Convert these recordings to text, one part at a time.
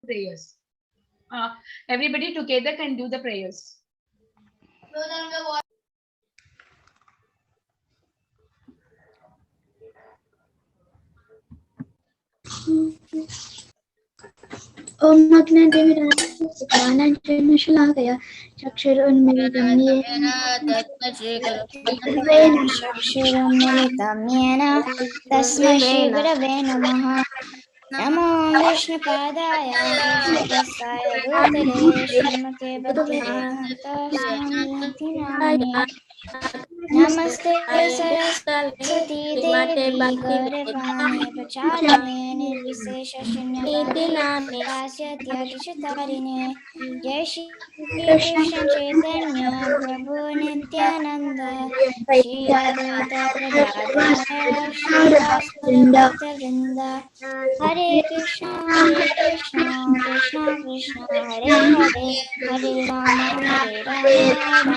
prayers. Everybody together can do the prayers. ओम अग्निदेवराजशलाकया चक्षुरुन्मिलितं चक्षुरुन्मिलितं तस्मै श्रीगुरवे नमः। नमो विष्णुपादाय कृष्णप्रेष्ठाय भूतले श्रीमते भक्तिवेदान्त स्वामिनिधि नामिने। नमस्ते सरस्वती देवी गौरवाणी प्रचारिणे निर्विशेष शून्यवादी पाश्चात्यादिशतारिणे। जय श्री कृष्ण चैतन्य प्रभु नित्यानंद श्री अद्वैत गदाधर श्रीवासुदेव भक्तवृंद। हरे कृष्णा कृष्ण कृष्ण हरे हरे, हरे Ram Ram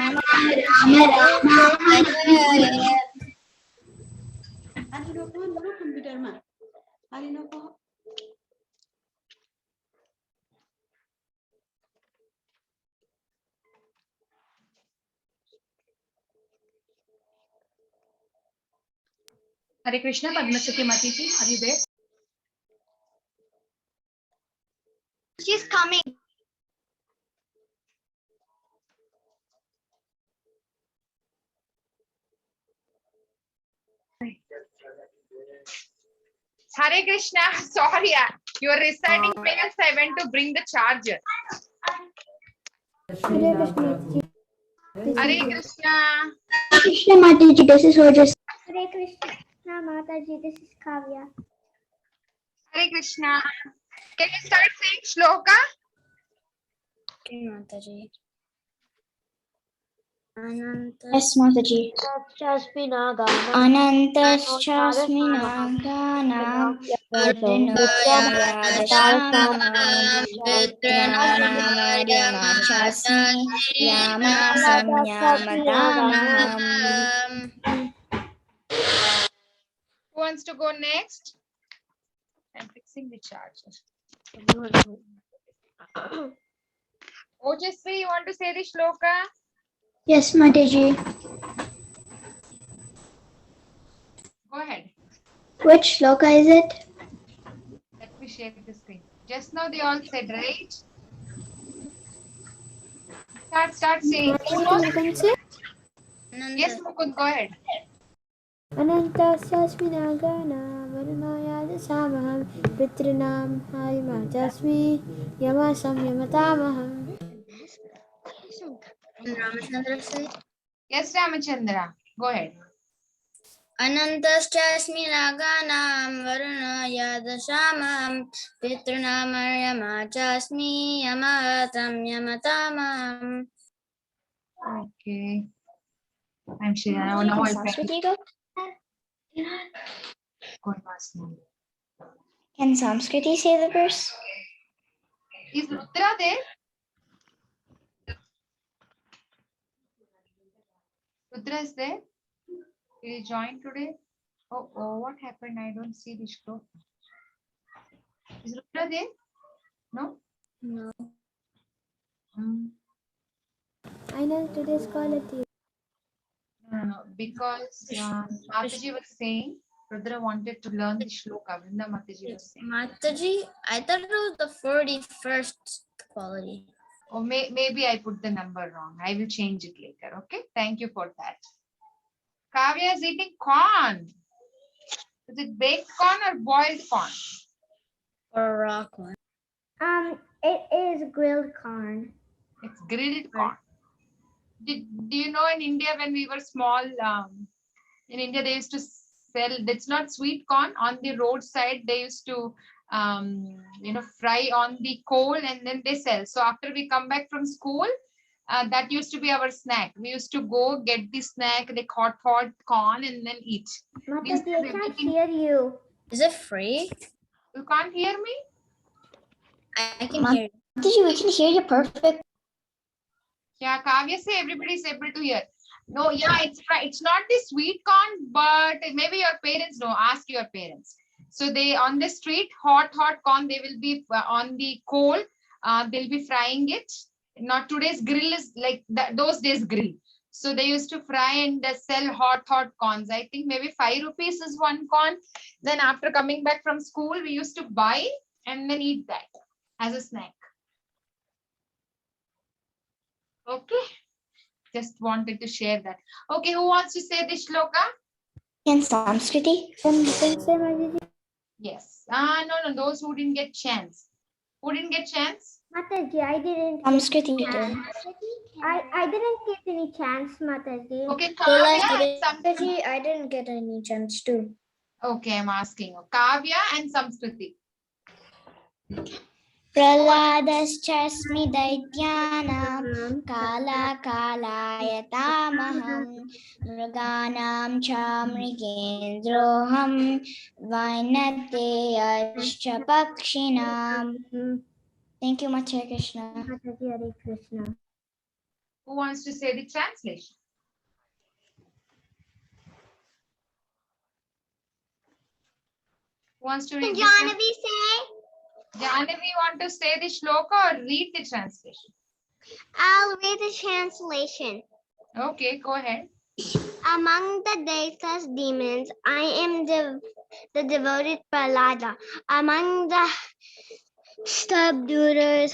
Hare Krishna, Padma Sakhi Mataji, are you there? She's coming. Hare Krishna, sorry, you are reciting prayers. I went to bring the charger. Hare Krishna. Hare Krishna. Krishna Mataji, this is Ojas. Hare Krishna Mataji, this is Kavya. Hare Krishna. Can you start saying shloka? Okay, Mataji. Yes, Mataji. Anantaschasmi naganam Vitranamaryamadhyasmi yamasam yamatamaham. Who wants to go next? I'm fixing the charger. Ojasvi, you want to say the shloka? Yes, Mataji. Go ahead. Which shloka is it? Let me share the screen. Just now they all said, right? Start saying. Yes, Mukund, go ahead. Anantasasmi nagana varunaya samaham pitrinam hayamajasmi yamasam yamatamaham. Yes, Ramachandra, go ahead. Anantaschasmi naganam varunaya dasamam pitrunamaryamachasmi yamatam yamatamam. Okay. I'm sure now I'll Sanskriti go? go and ask now. Can Sanskriti say the verse? Is Rudra there? Rudra is there? Will you join today? Oh, what happened? I don't see the shloka. Is Rudra there? No? No. I know today's quality. No. Because Mataji was saying Rudra wanted to learn the shloka. Vrinda Mataji was saying. Mataji, I thought it was the 41st quality. Or maybe I put the number wrong. I will change it later. Okay. Thank you for that. Kavya is eating corn. Is it baked corn or boiled corn? Or raw corn. It is grilled corn. It's grilled corn. Do you know in India when we were small, in India they used to sell, it's not sweet corn, on the roadside they used to fry on the coal and then they sell. So after we come back from school, that used to be our snack. We used to go get the snack, like hot corn and then eat. Mataji, I can't hear you. Is it free? You can't hear me? I can hear you. Mataji, we can hear you perfect. Yeah, Kavya say everybody is able to hear. No, yeah, it's not the sweet corn, but maybe your parents know. Ask your parents. So they on the street, hot corn, they will be on the coal. They'll be frying it. Not today's grill is like that, those days grill. So they used to fry and sell hot corns. I think maybe 5 rupees is one corn. Then after coming back from school, we used to buy and then eat that as a snack. Okay. Just wanted to share that. Okay, who wants to say the shloka? In Sanskrit. Can say Mataji? Yes. No, those who didn't get chance. Who didn't get chance? Mataji, I didn't. Sanskrit. I didn't get any chance, Mataji. Okay, So Kavya like and Samskriti. Mataji, I didn't get any chance too. Okay, I'm asking. Kavya and Samskriti. प्रह्लादश्चास्मि दैत्यानां कालायतामहं मृगाणां च मृगेन्द्रोऽहं वैनतेयश्च पक्षिणां. Thank you, Master Krishna. Mataji, Hare Krishna. Who wants to say the translation? Who wants to read the Janavi say? Janavi, want to say the shloka or read the translation? I'll read the translation. Okay, go ahead. Among the Daitas demons, I am the devoted Prahlada. Among the subduers,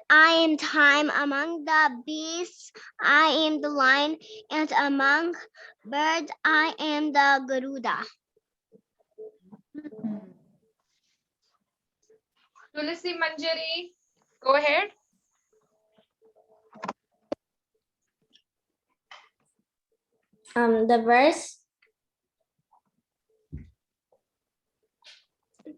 I am time. Among the beasts, I am the lion. And among birds, I am the Garuda. Tulasi Manjari, go ahead. The verse.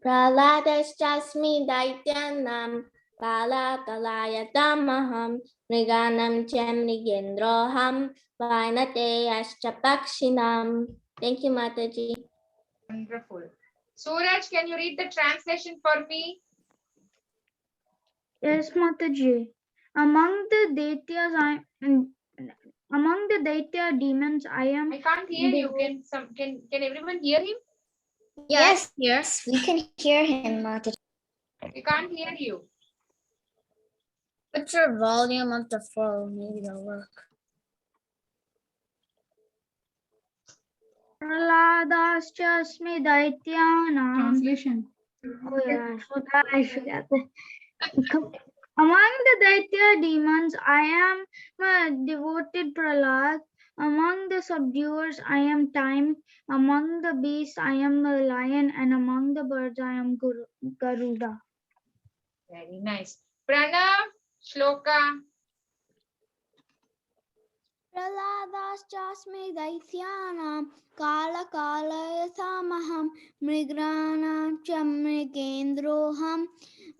Prahladaschasmi daityanam kalakalayadamaham mriganam chamrigendroham vainateyascha pakshinam. Thank you, Mataji. Wonderful. Suraj, can you read the translation for me? Yes, Mataji. Among the Daitya demons, I am. I can't hear you. Can everyone hear him? Yes, we can hear him, Mataji. We can't hear you. What's your volume of the phone? Maybe it'll work. Prahladaschasmi Daityanam. Translation. Oh yeah, I forgot that. Among the Daitya demons, I am a devoted Prahlad. Among the subduers, I am time. Among the beasts, I am the lion. And among the birds, I am Garuda. Very nice. Pranav, shloka. प्रह्लादाश्चास्मि दैत्यानां कालकालयतामहं मृगाणां च मृगेन्द्रोऽहं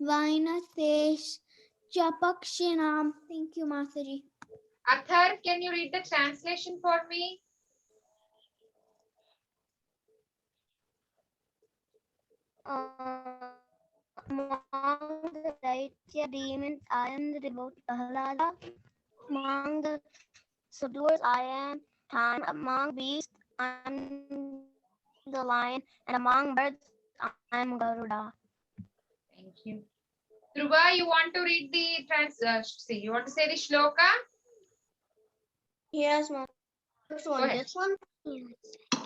वैनतेश्च पक्षिणां. Thank you, Mataji. Athar, can you read the translation for me? Among the Daitya demons, I am the devoted Prahlada. Among the subduers, I am time. Among beasts, I am the lion. And among birds, I am Garuda. Thank you. Dhruva, you want to read the you want to say the shloka? Yes, ma'am. Which one? ahead. This one?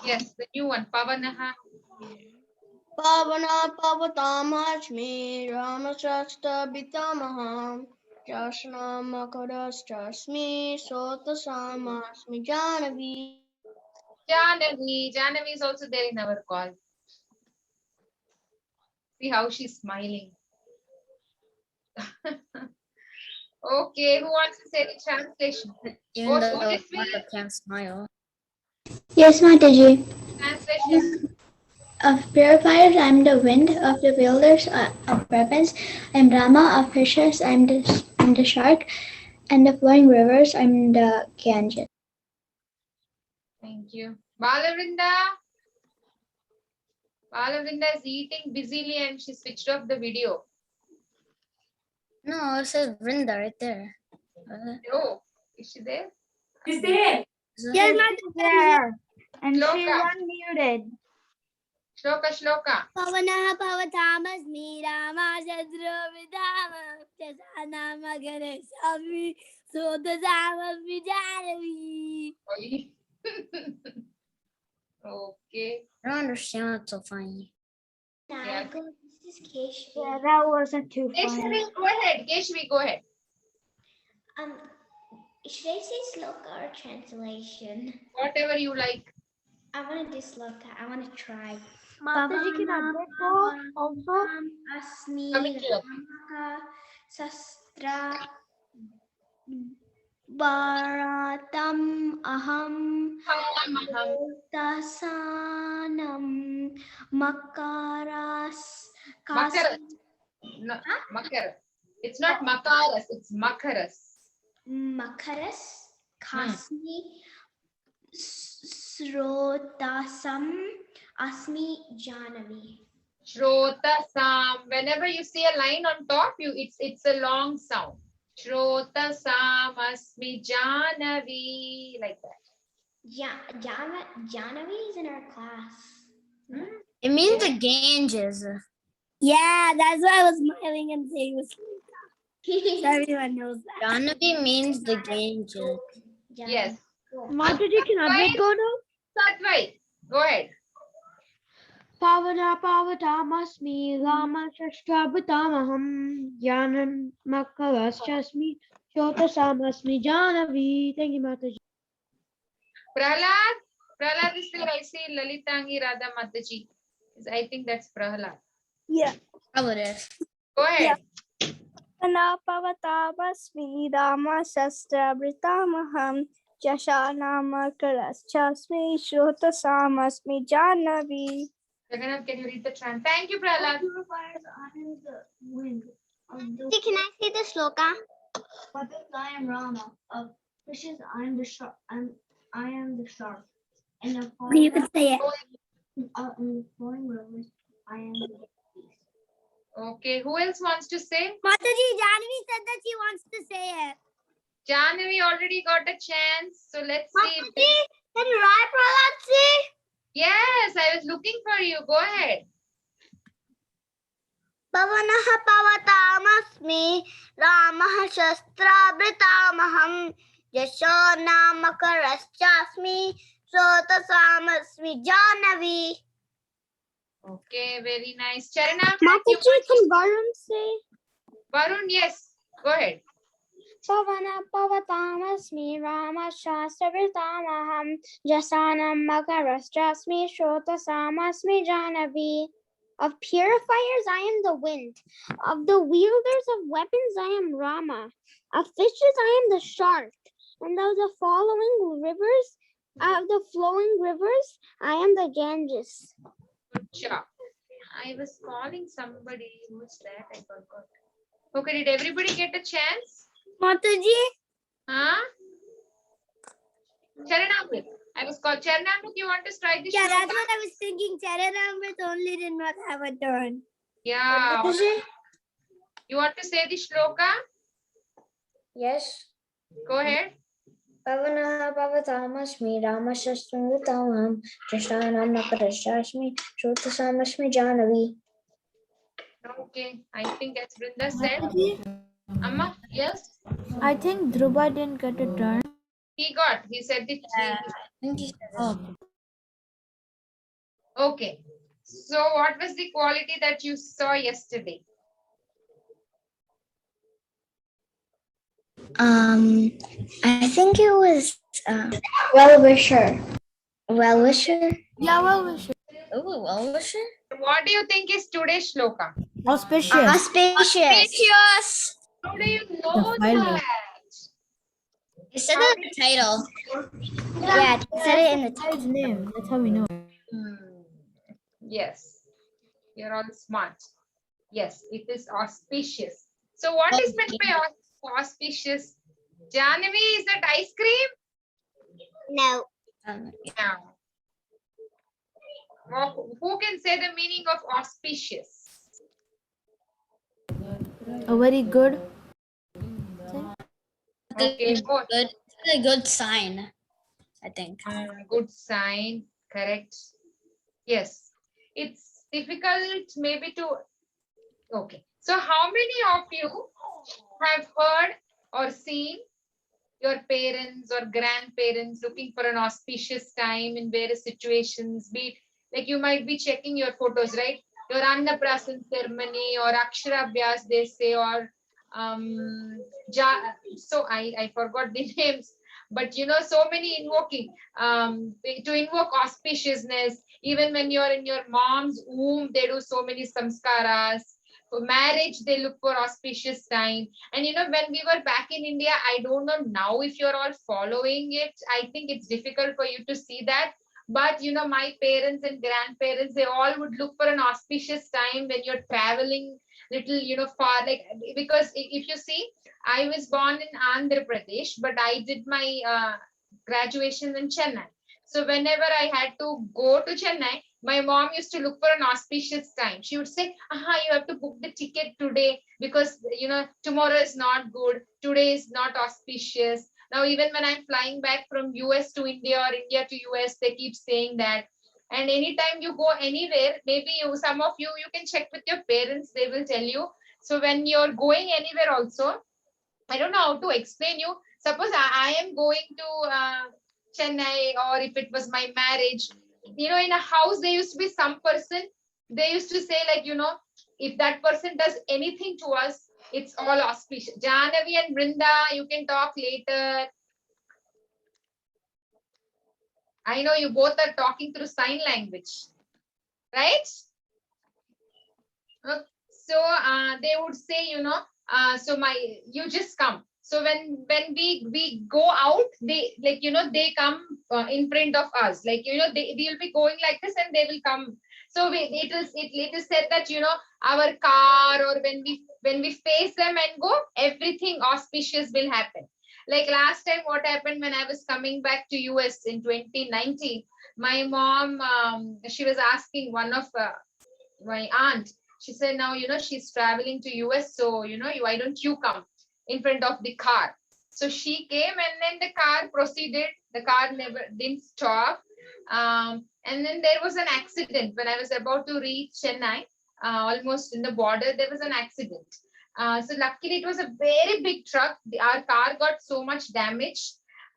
Yes, the new one. Pavanaha. Pavana Pavatamachmi Ramashasta Bitamaham Jasna Makarashtasmi Sota Samasmi Janavi. Janavi. Janavi is also there in our call. See how she's smiling. Okay, who wants to say the translation? Even though Sujit, Mata can't smile. Yes, Mataji. translation. Of purifiers, I am the wind. Of the builders of weapons, I am Rama. Of fishers, I am the shark. And the flowing rivers, I am the Ganges. Thank you. Balavrinda. Balavrinda is eating busily and she switched off the video. No, it says Vrinda right there. Oh, is she there? Yes, Is it- Mataji. There. And she's Shloka. unmuted. Shloka. Pavana Pavatamas Mirama Shadra Vidama Chasana Magare Sami Sodasama Vijanavi. Okay. I don't understand what's so funny. Yeah. This is Keshvi. Yeah, that wasn't too funny. Keshvi, go ahead. Keshvi, go ahead. Should I say sloka or translation? Whatever you like. I want to do sloka. I want to try. Mataji, can I go also? Asmi Coming here. Ramaka Sastra Bharatam Aham Tasanam Makaras Makaras. No, Makar. It's not Makaras, it's Makaras. Makaras Kasmi Srotasam Asmi Janavi. Shrota Sam. Whenever you see a line on top, it's a long sound. Shrota Sam Asmi Janavi. Like that. Janavi is in our class. It means the Ganges. Yeah, that's why I was smiling and saying was everyone knows that. Janavi means the Ganges. Yes. Mataji, can I go now? Satvai. Go ahead. Pavana Pavatamasmi Rama Shashtabhatamaham Yanan Makalastasmi Shotasamasmi Janavi. Thank you, Mataji. Prahlad is there. I see Lalitangi Radha Mataji. I think that's Prahlad. Yeah. How it is. Go ahead. Pavatamasmi Rama Shashtabhatamaham Jashana Makalastasmi Shotasamasmi Janavi. Jagannath, can you read the chant? Thank you, Prahlad. Can I say the sloka? I am Rama. Of fishes, I am the shark. I am the shark. And of You can say it. in the flowing rivers, I am the beast. Okay, who else wants to say? Mataji, Janvi said that she wants to say it. Janvi already got a chance. So let's see. Can you write Pralatsi? Yes, I was looking for you. Go ahead. Pavanaha Pavatamasmi Ramaha Shastrabritamaham Yashona Makaraschasmi Sotasamasmi Janavi. Okay, very nice. Charana, Mataji, can Varun say? Varun, yes. Go ahead. Pavana Pavatamasmi Rama Shastravitamaham Jasanam Makarastasmi Shotasamasmi Janavi. Of purifiers I am the wind. Of the wielders of weapons I am Rama. Of fishes I am the shark. And of the flowing rivers I am the Ganges. Good job. I was calling somebody. Who's that? I forgot. Okay, did everybody get a chance? Mataji? Huh? Charanamrit. I was called Charanamrit. You want to strike the Yeah, shloka? that's what I was thinking. Charanamrit only did not have a turn. Yeah. You want to say the shloka? Yes. Go ahead. Pavanaha Pavatamasmi Rama Shastramritamaham Jashanam Makarashasmi Shotasamasmi Janavi. Okay, I think as Brinda said. Amma, yes? I think Dhruva didn't get a turn. He said it. Okay. So what was the quality that you saw yesterday? I think it was Well-wisher. well-wisher. Yeah, well-wisher. Oh, well-wisher. What do you think is today's shloka? Auspicious. Auspicious. How do you know that? It said it in the title. Yeah, it said it in the title. His name. That's how we know. Yes. You're all smart. Yes, it is auspicious. So what is meant by auspicious? Janavi, is that ice cream? No. No. Who can say the meaning of auspicious? A very good. Okay, good. It's a good sign, I think. Good sign. Correct. Yes. it's difficult maybe to, okay. So how many of you have heard or seen your parents or grandparents looking for an auspicious time in various situations, be it like you might be checking your photos, right? Your Annaprasan ceremony or Akshara Abhyas, they say, or so I forgot the names, but you know, so many invoking to invoke auspiciousness. Even when you're in your mom's womb, they do so many samskaras. For marriage, they look for auspicious time. And you know, when we were back in India, I don't know now if you're all following it. I think it's difficult for you to see that. But you know, my parents and grandparents, they all would look for an auspicious time when you're traveling little, you know, far. Like, because if you see, I was born in Andhra Pradesh, but I did my graduation in Chennai. So whenever I had to go to Chennai, my mom used to look for an auspicious time. She would say, aha, you have to book the ticket today because, you know, tomorrow is not good. Today is not auspicious. Now, even when I'm flying back from US to India or India to US, they keep saying that. And anytime you go anywhere, maybe you, some of you can check with your parents, they will tell you. So when you're going anywhere also, I don't know how to explain you. Suppose I am going to Chennai, or if it was my marriage, you know, in a house, there used to be some person, they used to say, like, you know, if that person does anything to us, it's all auspicious. Janavi and Brinda, you can talk later. I know you both are talking through sign language, right? So they would say, you know, so you just come. So when we go out, they, like, you know, they come in front of us, like, you know, we'll be going like this and they will come. So it is said that, you know, our car, or when we face them and go, everything auspicious will happen. Like last time, what happened when I was coming back to US in 2019, my mom, she was asking one of my aunt, she said, now, you know, she's traveling to US, so, you know, why don't you come in front of the car? So she came, and then the car proceeded. The car never didn't stop. And then there was an accident when I was about to reach Chennai, almost in the border, there was an accident. So luckily it was a very big truck. Our car got so much damage,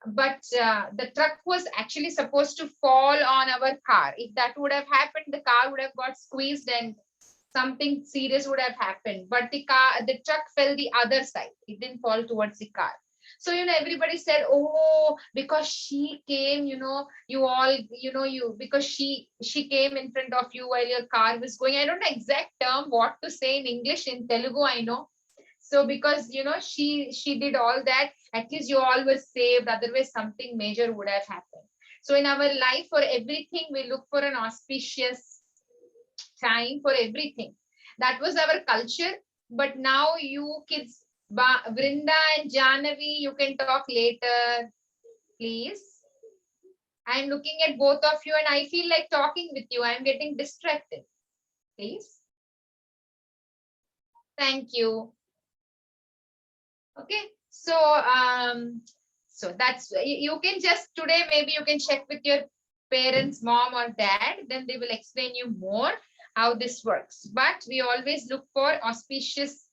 but the truck was actually supposed to fall on our car. If that would have happened, the car would have got squeezed and something serious would have happened. But the truck fell the other side. It didn't fall towards the car. So, you know, everybody said, oh, because she came, you know, you all, you know, because she came in front of you while your car was going. I don't know exact term what to say in English. In Telugu, I know. So because, you know, she did all that, at least you all were saved. Otherwise, something major would have happened. So in our life, for everything, we look for an auspicious time for everything. That was our culture. But now you kids, Vrinda and Janavi, you can talk later, please. I'm looking at both of you and I feel like talking with you. I'm getting distracted. Please. Thank you. Okay. So that's, you can just today, maybe you can check with your parents, mom or dad, then they will explain you more how this works. But we always look for auspicious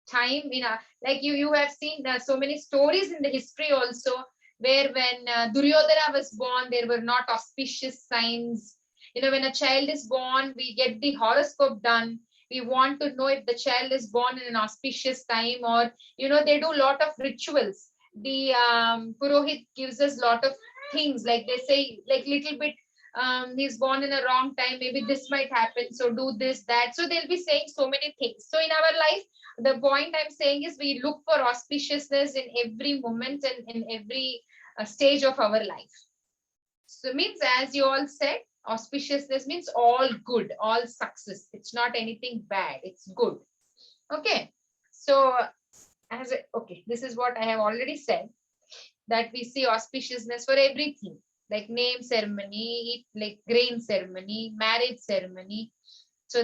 time in a, like you have seen so many stories in the history also, where when Duryodhana was born, there were not auspicious signs. You know, when a child is born, we get the horoscope done. We want to know if the child is born in an auspicious time, or, you know, they do a lot of rituals. The Purohit gives us a lot of things, like they say, like little bit, he's born in a wrong time, maybe this might happen, so do this, that. So they'll be saying so many things. So in our life, the point I'm saying is we look for auspiciousness in every moment and in every stage of our life. So means, as you all said, auspiciousness means all good, all success. It's not anything bad, it's good. Okay. So okay, this is what I have already said, that we see auspiciousness for everything, like name ceremony, like grain ceremony, marriage ceremony. So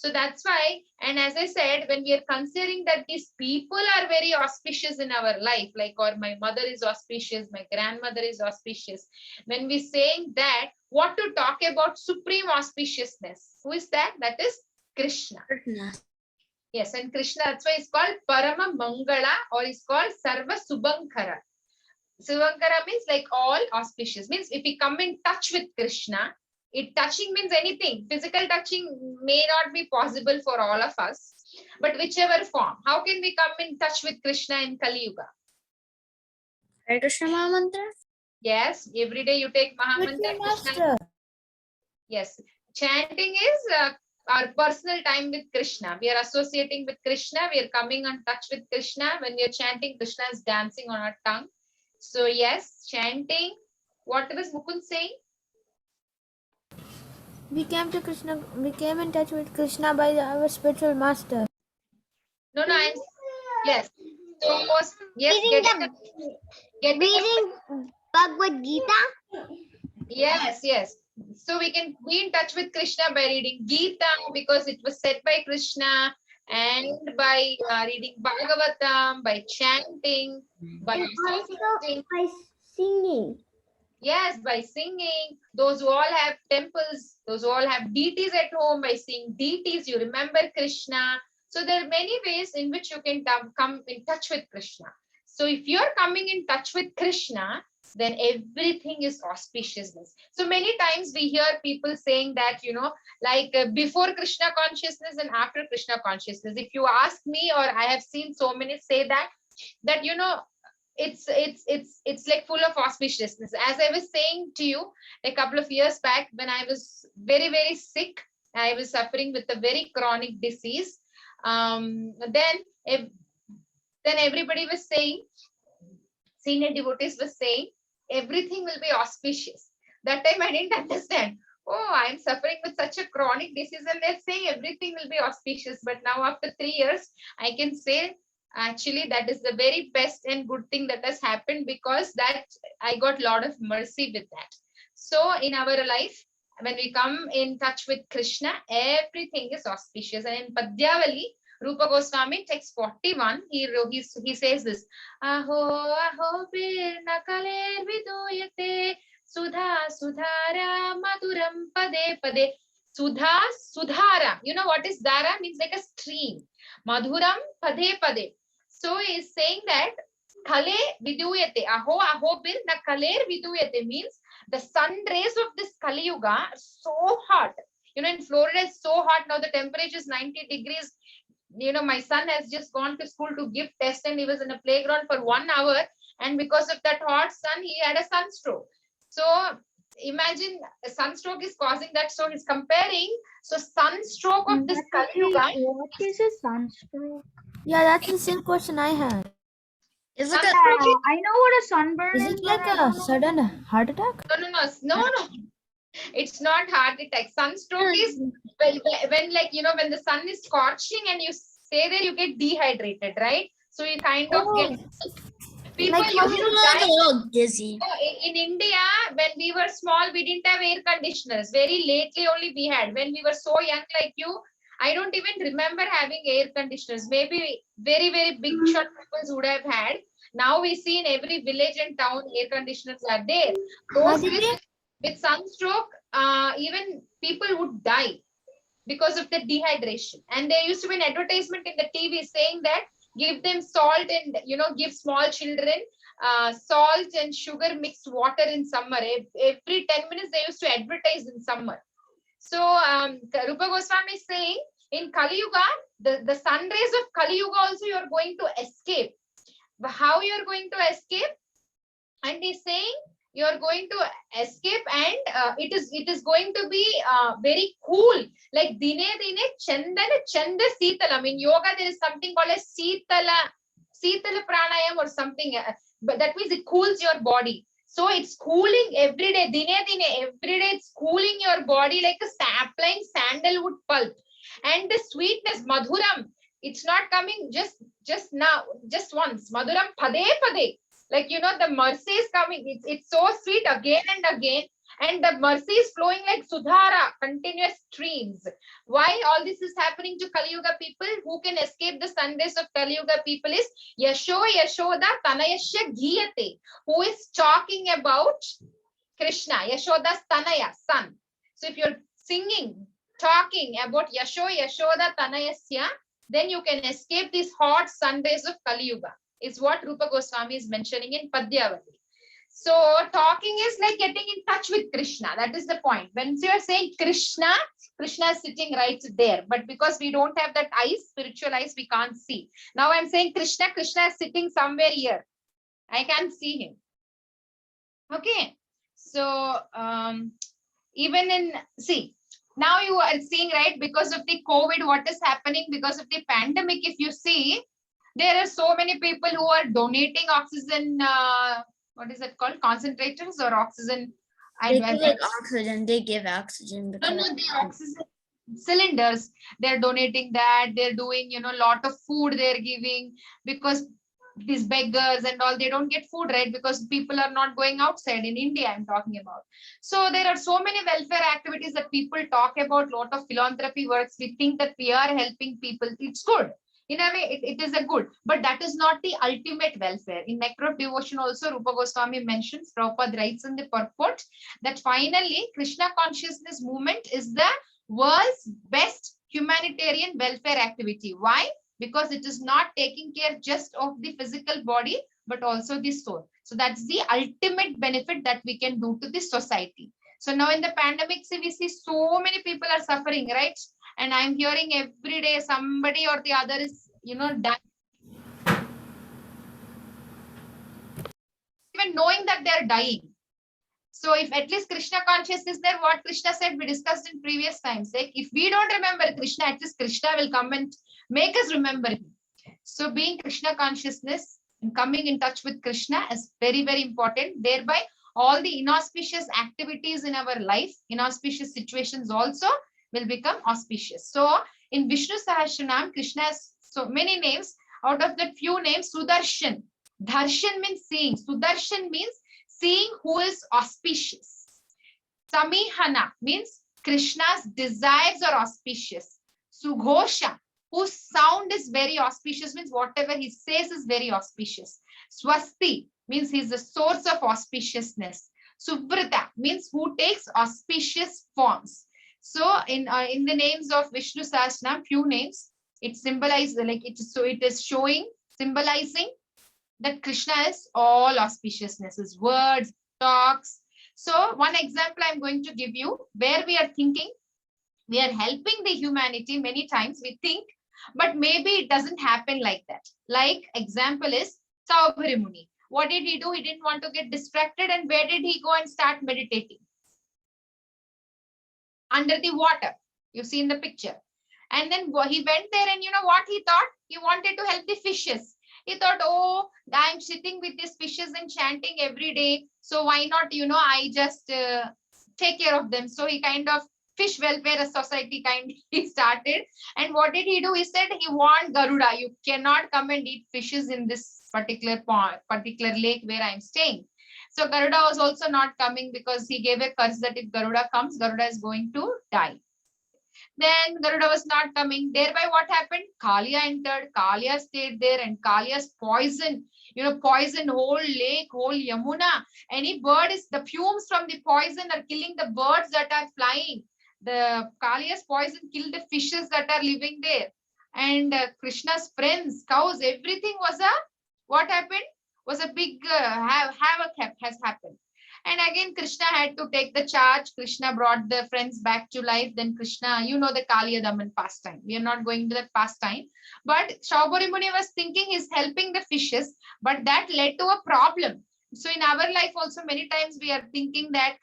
So that's why, and as I said, when we are considering that these people are very auspicious in our life, like, or my mother is auspicious, my grandmother is auspicious, when we saying that, what to talk about supreme auspiciousness? Who is that? That is Krishna. Yes, and Krishna, that's why it's called Parama Mangala, or it's called Sarva Subhankara. Subhankara means like all auspicious. Means if we come in touch with Krishna, it touching means anything. Physical touching may not be possible for all of us, but whichever form. How can we come in touch with Krishna in Kali Yuga? Hare Krishna Mahamantra. Yes, every day you take Mahamantra. Krishna. Yes, chanting is our personal time with Krishna. We are associating with Krishna. We are coming in touch with Krishna. When we are chanting, Krishna is dancing on our tongue. So yes, chanting. What was Mukund saying? We came in touch with Krishna by our spiritual master. No, yes. So yes, Reading Bhagavad Gita. Yes. So we can be in touch with Krishna by reading Gita, because it was said by Krishna, and by reading Bhagavatam, by chanting, by associating. By singing. Yes, by singing. Those who all have temples, those who all have deities at home, by seeing deities, you remember Krishna. So there are many ways in which you can come in touch with Krishna. So if you're coming in touch with Krishna, then everything is auspiciousness. So many times we hear people saying that, like before Krishna consciousness and after Krishna consciousness. If you ask me, or I have seen so many say that it's like full of auspiciousness. As I was saying to you a couple of years back, when I was very, very sick, I was suffering with a very chronic disease. Then everybody was saying, senior devotees was saying, everything will be auspicious. That time I didn't understand. Oh, I'm suffering with such a chronic disease, and they're saying everything will be auspicious. But now after 3 years, I can say, actually, that is the very best and good thing that has happened, because that I got a lot of mercy with that. So in our life, when we come in touch with Krishna, everything is auspicious. And in Padyavali, Rupa Goswami, text 41, he says this: Aho aho pirna kaler viduyate sudha sudhara maduram pade pade. Sudha sudhara. You know what is dara? Means like a stream. Madhuram pade pade. So he's saying that kale viduyate. Aho aho pirna kaler viduyate means the sun rays of this Kali Yuga are so hot. In Florida it's so hot now. The temperature is 90 degrees. My son has just gone to school to give test, and he was in a playground for 1 hour, and because of that hot sun, he had a sunstroke. So imagine a sunstroke is causing that. So he's comparing. So sunstroke of this Kali Yuga. What is a sunstroke? Yeah, that's the same question I had. Is it a I know what a sunburn Is it like a sudden heart attack? No. It's not heart attack. Sunstroke is when when the sun is scorching and you stay there, you get dehydrated, right? So you kind of get people Like used to die. a little dizzy? In India, when we were small, we didn't have air conditioners. Very lately only we had. When we were so young like you, I don't even remember having air conditioners. Maybe very, very big shot people would have had. Now we see in every village and town air conditioners are there. Those with sunstroke, even people would die because of the dehydration. And there used to be an advertisement in the TV saying that give them salt and give small children salt and sugar mixed water in summer. Every 10 minutes they used to advertise in summer. So Rupa Goswami is saying in Kali Yuga, the sun rays of Kali Yuga also you are going to escape. But how you are going to escape? And he's saying you are going to escape, and it is going to be very cool. Like dine chanda sitala. In yoga there is something called as sitala pranayam or something, but that means it cools your body. So it's cooling every day. Dine every day it's cooling your body like applying sandalwood pulp. And the sweetness, madhuram, it's not coming just now, just once. Madhuram pade pade. Like, the mercy is coming. It's so sweet again and again. And the mercy is flowing like Sudhara, continuous streams. Why all this is happening to Kali Yuga people? Who can escape the sun rays of Kali Yuga people is Yasho Yashoda Tanayasya Giyate, who is talking about Krishna, Yashoda's Tanaya, son. So if you're singing, talking about Yasho Yashoda Tanayasya, then you can escape these hot sun rays of Kali Yuga, is what Rupa Goswami is mentioning in Padyavati. So talking is like getting in touch with Krishna. That is the point. When you are saying Krishna, Krishna is sitting right there. But because we don't have that eyes, spiritual eyes, we can't see. Now I'm saying Krishna, Krishna is sitting somewhere here. I can't see him. Okay. So even in, see, now you are seeing, right, because of the COVID, what is happening because of the pandemic, if you see, there are so many people who are donating oxygen, what is it called? Concentrators or oxygen? They give oxygen. They give oxygen because No, the oxygen cylinders. They're donating that. They're doing, a lot of food they're giving, because these beggars and all, they don't get food, right? Because people are not going outside. In India, I'm talking about. So there are so many welfare activities that people talk about, lot of philanthropy works. We think that we are helping people. It's good. In a way, it is a good, but that is not the ultimate welfare. In Nectar of Devotion also, Rupa Goswami mentions, Prabhupada writes in the purport, that finally Krishna consciousness movement is the world's best humanitarian welfare activity. Why? Because it is not taking care just of the physical body, but also the soul. So that's the ultimate benefit that we can do to the society. So now in the pandemic, we see so many people are suffering, right? And I'm hearing every day somebody or the other is, dying. Even knowing that they're dying. So if at least Krishna consciousness is there, what Krishna said, we discussed in previous times. Like if we don't remember Krishna, at least Krishna will come and make us remember him. So being Krishna consciousness and coming in touch with Krishna is very, very important. Thereby, all the inauspicious activities in our life, inauspicious situations also will become auspicious. So in Vishnu Sahasranam, Krishna has so many names. Out of that few names, Sudarshan. Darshan means seeing. Sudarshan means seeing who is auspicious. Samihana means Krishna's desires are auspicious. Sughosha, whose sound is very auspicious, means whatever he says is very auspicious. Swasti means he's the source of auspiciousness. Subrata means who takes auspicious forms. So in the names of Vishnu Sahasranam, few names, it symbolizes, like it is showing, symbolizing that Krishna is all auspiciousness, his words, talks. So one example I'm going to give you, where we are thinking, we are helping the humanity many times, we think, but maybe it doesn't happen like that. Like example is Saubhari Muni. What did he do? He didn't want to get distracted, and where did he go and start meditating? Under the water. You see in the picture. And then he went there, and you know what he thought? He wanted to help the fishes. He thought, oh, I'm sitting with these fishes and chanting every day. So why not, I just take care of them. So he kind of fish welfare society kind he started. And what did he do? He said he warned Garuda, you cannot come and eat fishes in this particular pond, particular lake where I'm staying. So Garuda was also not coming, because he gave a curse that if Garuda comes, Garuda is going to die. Then Garuda was not coming. Thereby what happened? Kalia entered. Kalia stayed there, and Kalia's poison, poison whole lake, whole Yamuna. Any bird is, the fumes from the poison are killing the birds that are flying. The Kalia's poison killed the fishes that are living there. And Krishna's friends, cows, everything was what happened? Was a big havoc has happened. And again, Krishna had to take the charge. Krishna brought the friends back to life. Then Krishna, the Kaliya Daman pastime. We are not going to that pastime. But Saubhari Muni was thinking he's helping the fishes, but that led to a problem. So in our life also, many times we are thinking that,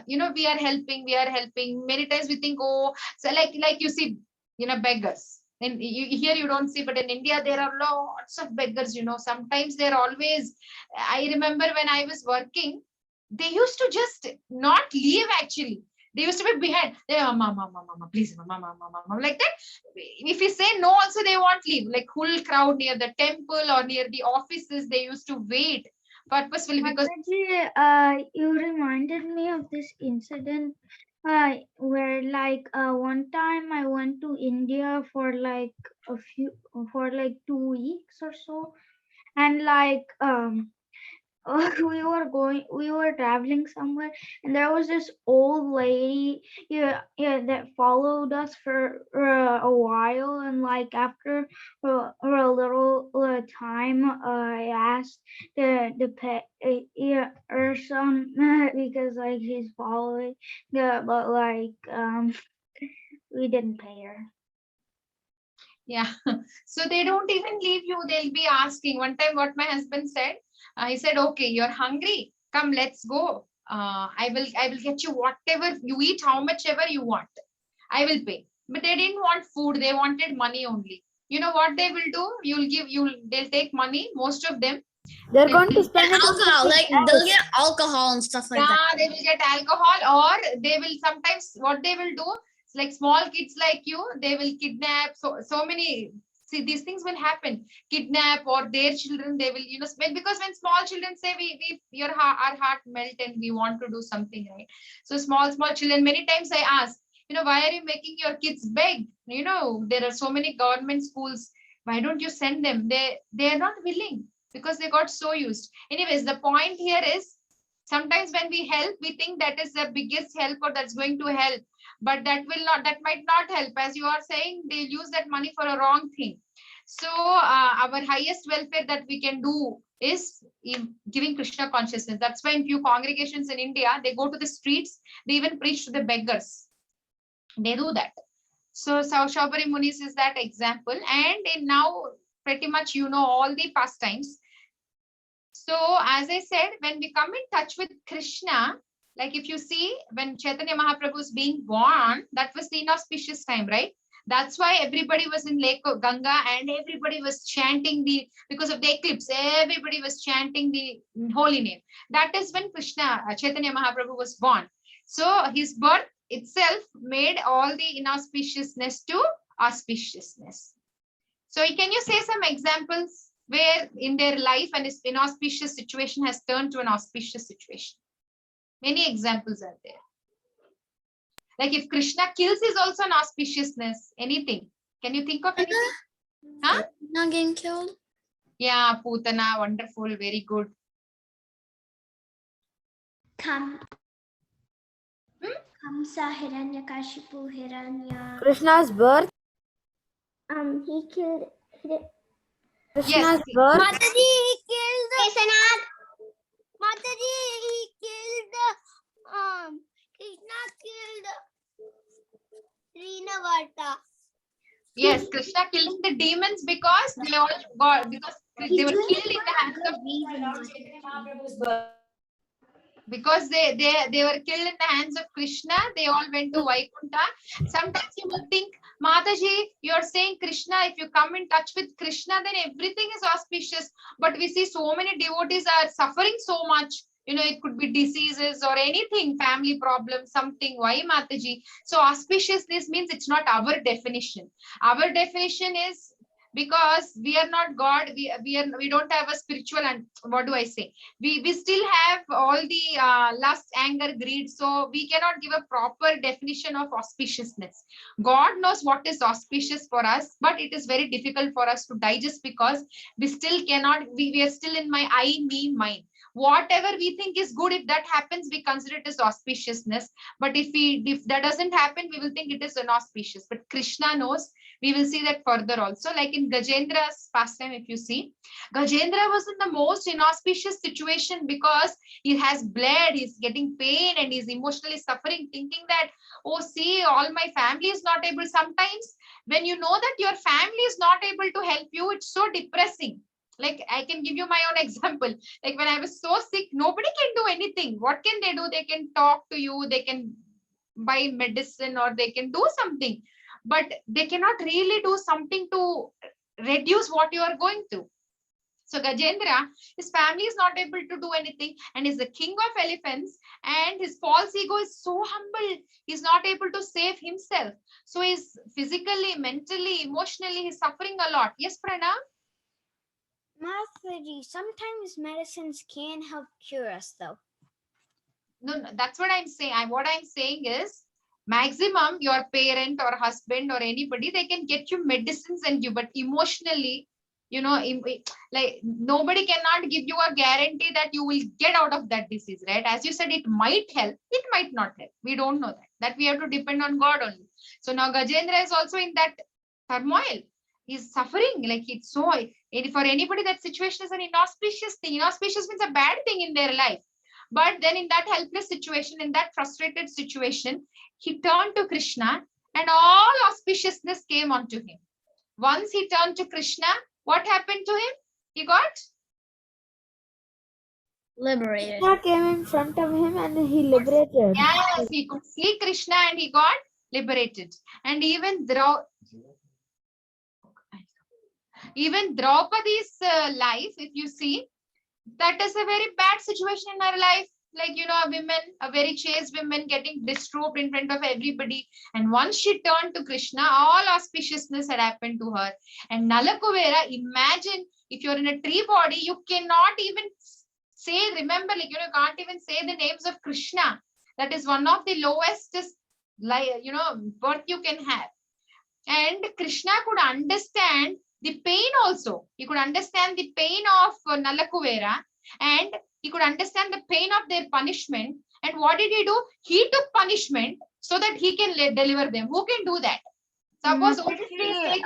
we are helping. Many times we think, oh, so like you see, beggars. And here you don't see, but in India, there are lots of beggars, sometimes they're always, I remember when I was working, they used to just not leave actually. They used to be behind. They, mama, please, mama, like that. If you say no, also they won't leave. Like whole crowd near the temple or near the offices, they used to wait. purposefully because Mataji, you reminded me of this incident where one time I went to India for for 2 weeks or so, and we were traveling somewhere, and there was this old lady, that followed us for a while, and after a little time, I asked the pet, or some, because she's following, yeah, but we didn't pay her. yeah. So they don't even leave you. They'll be asking. One time, what my husband said, he said, "Okay, you're hungry. Come, let's go. I will get you whatever you eat, how much ever you want. I will pay." But they didn't want food. They wanted money only. You know what they will do? They'll take money. Most of them. They're going to spend it on Alcohol, something like they'll else. get alcohol and stuff like that. Yeah, they will get alcohol, or they will sometimes what they will do, like small kids like you, they will kidnap. So many. See, these things will happen. Kidnap or their children, they will, because when small children say our heart melt and we want to do something, right? So small children, many times I ask, why are you making your kids beg? There are so many government schools. Why don't you send them? They are not willing because they got so used. Anyways, the point here is sometimes when we help, we think that is the biggest help or that's going to help, but that might not help. As you are saying, they'll use that money for a wrong thing. So our highest welfare that we can do is in giving Krishna consciousness. That's why in few congregations in India, they go to the streets, they even preach to the beggars. They do that. So Shaubari Munis is that example. And now pretty much all the pastimes. So as I said, when we come in touch with Krishna, like if you see when Chaitanya Mahaprabhu is being born, that was the inauspicious time, right? That's why everybody was in Lake Ganga and everybody was chanting because of the eclipse, everybody was chanting the holy name. That is when Chaitanya Mahaprabhu was born. So his birth itself made all the inauspiciousness to auspiciousness. So can you say some examples where in their life an inauspicious situation has turned to an auspicious situation? Many examples are there. Like if Krishna kills is also an auspiciousness. Anything? Can you think of anything? Huh? Not getting killed. Yeah, Putana, wonderful, very good. Kamsa Hiranyakashipu Hiranya. Krishna's birth. He killed. Krishna's birth. Mataji, he killed the Mataji, he killed the Krishna killed Rinavarta. Yes, Krishna killing the demons because they all got they were killed in the hands of because they were killed in the hands of Krishna. They all went to Vaikunta. Sometimes you will think, Mataji, you're saying Krishna, if you come in touch with Krishna, then everything is auspicious. But we see so many devotees are suffering so much. It could be diseases or anything, family problems, something. Why, Mataji? So auspiciousness means it's not our definition. Our definition is because we are not God. We don't have a spiritual, and what do I say? We still have all the lust, anger, greed. So we cannot give a proper definition of auspiciousness. God knows what is auspicious for us, but it is very difficult for us to digest because we still cannot, we are still in my I, me, mine. Whatever we think is good, if that happens, we consider it as auspiciousness. But if that doesn't happen, we will think it is inauspicious. But Krishna knows. We will see that further also. Like in Gajendra's pastime, if you see, Gajendra was in the most inauspicious situation because he has bled, he's getting pain, and he's emotionally suffering, thinking that, oh, see, all my family is not able. Sometimes when you know that your family is not able to help you, it's so depressing. Like I can give you my own example. Like when I was so sick, nobody can do anything. What can they do? They can talk to you, they can buy medicine, or they can do something, but they cannot really do something to reduce what you are going through. So Gajendra, his family is not able to do anything, and is the king of elephants, and his false ego is so humble, he's not able to save himself. So he's physically, mentally, emotionally, he's suffering a lot. Yes, Pranav? Mataji, sometimes medicines can help cure us though. No, that's what I'm saying. What I'm saying is, maximum your parent or husband or anybody, they can get you medicines and you, but emotionally, you know, like nobody cannot give you a guarantee that you will get out of that disease, right? As you said, it might help, it might not help. We don't know that. That we have to depend on God only. So now Gajendra is also in that turmoil. He's suffering. Like it's so, for anybody, that situation is an inauspicious thing. Inauspicious means a bad thing in their life. But then in that helpless situation, in that frustrated situation, he turned to Krishna and all auspiciousness came onto him. Once he turned to Krishna, what happened to him? He got Liberated. Krishna came in front of him and he liberated. Yes, he could see Krishna and he got liberated. And even Draupadi's life, if you see, that is a very bad situation in her life. Like, you know, a very chaste woman getting distrobed in front of everybody. And once she turned to Krishna, all auspiciousness had happened to her. And Nalakuvera, imagine if you're in a tree body, you cannot even say, remember, like, you know, can't even say the names of Krishna. That is one of the lowest, you know, birth you can have. And Krishna could understand the pain also. He could understand the pain of Nalakuvera, and he could understand the pain of their punishment. And what did he do? He took punishment so that he can deliver them. Who can do that? Suppose Odyssey is taking.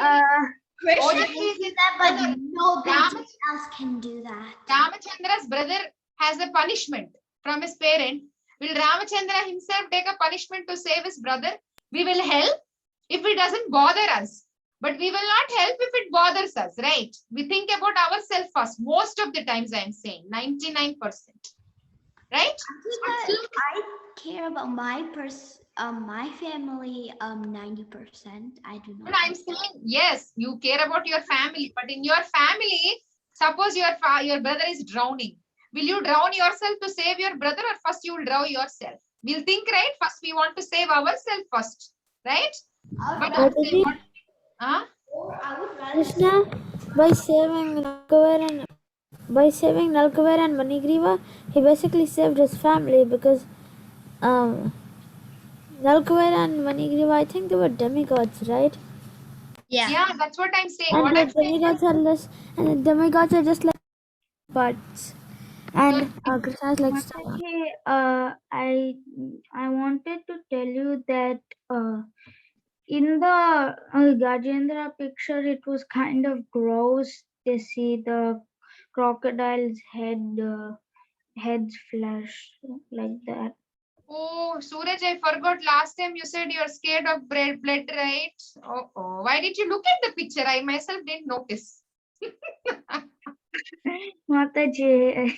Krishna can do that, but nobody else can do that. Ramachandra's brother has a punishment from his parent. Will Ramachandra himself take a punishment to save his brother? We will help if it doesn't bother us. But we will not help if it bothers us, right? We think about ourselves first. Most of the times I'm saying 99%. Right? I care about my family 90%. I do not. And I'm saying, yes, you care about your family, but in your family, suppose your brother is drowning. Will you drown yourself to save your brother, or first you will drown yourself? We'll think, right? First we want to save ourselves first, right? But huh? Krishna, by saving Nalkaver and Manigriva, he basically saved his family because Nalkaver and Manigriva, I think they were demigods, right? Yeah, that's what I'm saying. And What the I'm saying is, demigods are just like buds. And Krishna is like star. I wanted to tell you that in the Gajendra picture, it was kind of gross to see the crocodile's head's flesh like that. oh, Suraj, I forgot last time you said you're scared of blood, right? Oh, why did you look at the picture? I myself didn't notice. Mataji,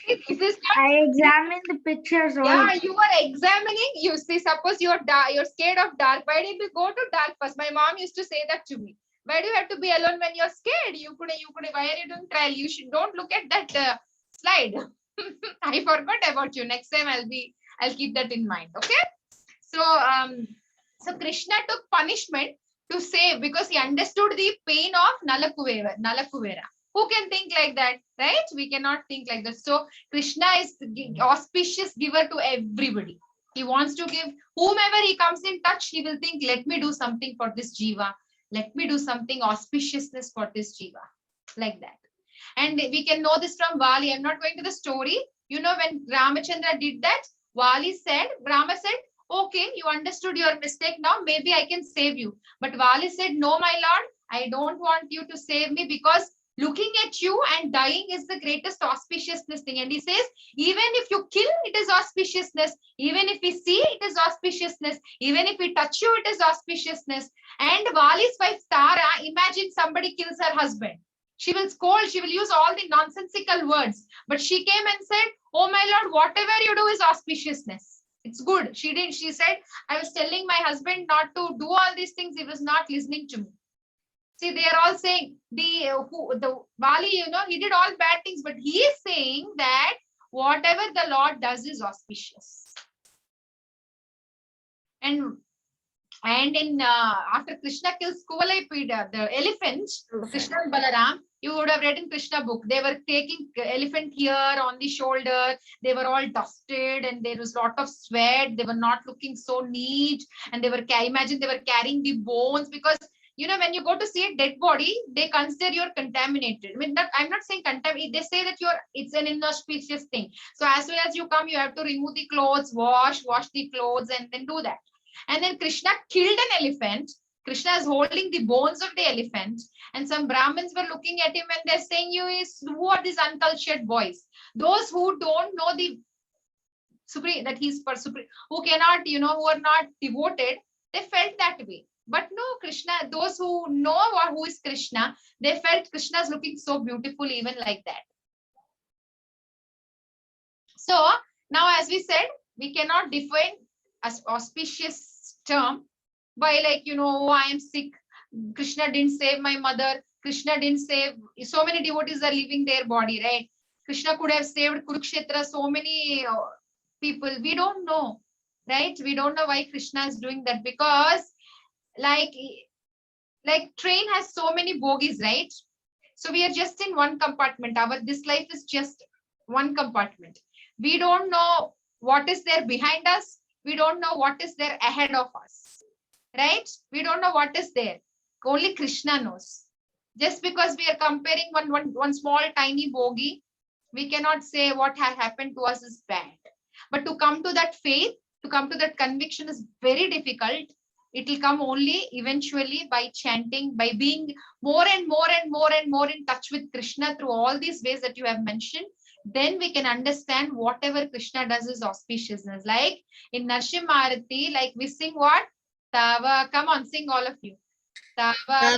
I examined the pictures. Yeah, you were examining. You see, suppose you're scared of dark. Why did you go to dark first? My mom used to say that to me. Why do you have to be alone when you're scared? You could. Why are you doing trial? You should don't look at that slide. I forgot about you. Next time I'll keep that in mind. Okay. So Krishna took punishment to save because he understood the pain of Nalakuvera. Who can think like that, right? We cannot think like that. So Krishna is the auspicious giver to everybody. He wants to give whomever he comes in touch, he will think, let me do something for this jiva. Let me do something auspiciousness for this jiva. Like that. And we can know this from Vali. I'm not going to the story. You know, when Ramachandra did that, Rama said, okay, you understood your mistake now. Maybe I can save you. But Vali said, no, my lord, I don't want you to save me because looking at you and dying is the greatest auspiciousness thing. And he says, even if you kill, it is auspiciousness. Even if we see, it is auspiciousness. Even if we touch you, it is auspiciousness. And Vali's wife, Tara, imagine somebody kills her husband. She will scold, she will use all the nonsensical words. But she came and said, oh my lord, whatever you do is auspiciousness. It's good. She said, I was telling my husband not to do all these things. He was not listening to me. See, they are all saying the Vali, you know, he did all bad things, but he is saying that whatever the Lord does is auspicious. And in after Krishna kills Kuvalai Pida, the elephant, Krishna and Balaram, You would have read in Krishna book. They were taking elephant here on the shoulder. They were all dusted and there was a lot of sweat. They were not looking so neat. And they were, imagine they were carrying the bones because, you know, when you go to see a dead body, they consider you're contaminated. I mean, that I'm not saying contaminated. They say that it's an inauspicious thing. So as soon as you come, you have to remove the clothes, wash the clothes and then do that. And then Krishna killed an elephant. Krishna is holding the bones of the elephant, and some Brahmins were looking at him and they're saying, who are these uncultured boys? Those who don't know the supreme, that he's for supreme, who cannot, who are not devoted, they felt that way. But no, Krishna, those who know who is Krishna, they felt Krishna is looking so beautiful even like that. So now, as we said, we cannot define as auspicious term by like, I am sick. Krishna didn't save my mother. Krishna didn't save. So many devotees are leaving their body, right? Krishna could have saved Kurukshetra, so many people. We don't know, right? We don't know why Krishna is doing that because like train has so many bogies, right? So we are just in one compartment. This life is just one compartment. We don't know what is there behind us. We don't know what is there ahead of us, right? We don't know what is there. Only Krishna knows. Just because we are comparing one small tiny bogie, we cannot say what has happened to us is bad. But to come to that faith, to come to that conviction is very difficult. It will come only eventually by chanting, by being more and more and more and more in touch with Krishna through all these ways that you have mentioned. Then we can understand whatever Krishna does is auspiciousness. Like in Narsimha Arati, like we sing what? Tava, come on, sing all of you. Tava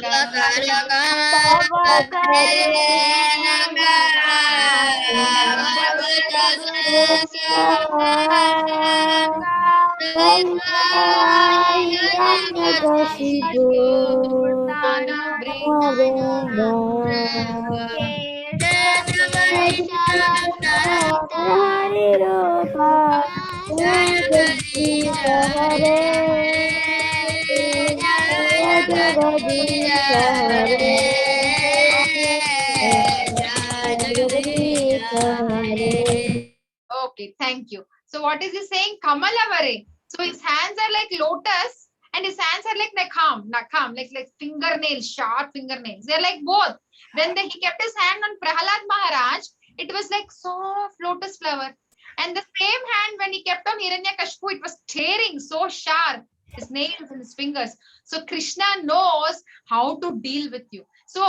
Okay, thank you. So what is he saying? Kamalavare. So his hands are like lotus and his hands are like nakam, like fingernails, sharp fingernails. They're like both. When he kept his hand on Prahalad Maharaj, it was like soft lotus flower. And the same hand when he kept on Hiranyakashipu, it was tearing so sharp, his nails and his fingers. So Krishna knows how to deal with you. So